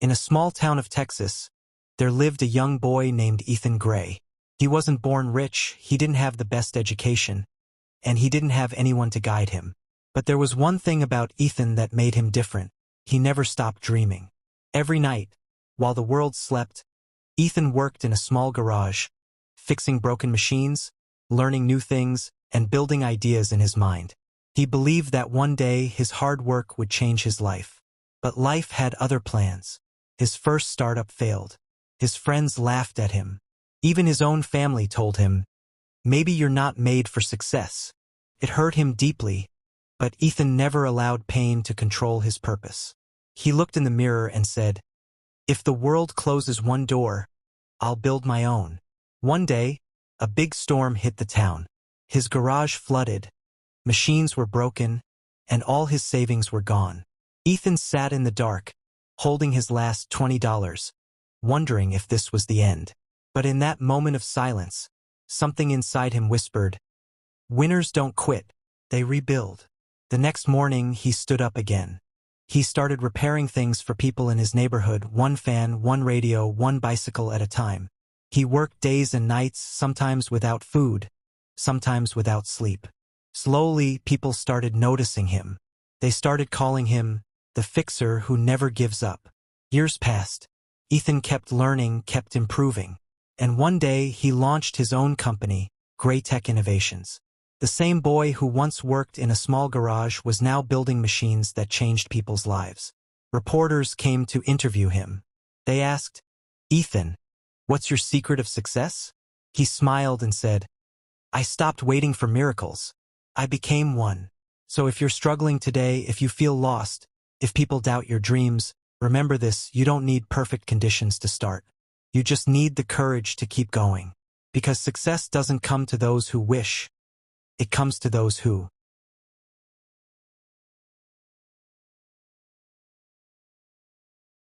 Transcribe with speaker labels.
Speaker 1: In a small town of Texas, there lived a young boy named Ethan Gray. He wasn't born rich, he didn't have the best education, and he didn't have anyone to guide him. But there was one thing about Ethan that made him different. He never stopped dreaming. Every night, while the world slept, Ethan worked in a small garage, fixing broken machines, learning new things, and building ideas in his mind. He believed that one day his hard work would change his life. But life had other plans. His first startup failed. His friends laughed at him. Even his own family told him, "Maybe you're not made for success." It hurt him deeply, but Ethan never allowed pain to control his purpose. He looked in the mirror and said, "If the world closes one door, I'll build my own." One day, a big storm hit the town. His garage flooded, machines were broken, and all his savings were gone. Ethan sat in the dark, holding his last $20, wondering if this was the end. But in that moment of silence, something inside him whispered, "Winners don't quit, they rebuild." The next morning, he stood up again. He started repairing things for people in his neighborhood, one fan, one radio, one bicycle at a time. He worked days and nights, sometimes without food, sometimes without sleep. Slowly, people started noticing him. They started calling him the fixer who never gives up. Years passed. Ethan kept learning, kept improving. And one day, he launched his own company, Gray Tech Innovations. The same boy who once worked in a small garage was now building machines that changed people's lives. Reporters came to interview him. They asked, "Ethan, what's your secret of success?" He smiled and said, "I stopped waiting for miracles. I became one." So if you're struggling today, if you feel lost, if people doubt your dreams, remember this: you don't need perfect conditions to start. You just need the courage to keep going. Because success doesn't come to those who wish. It comes to those who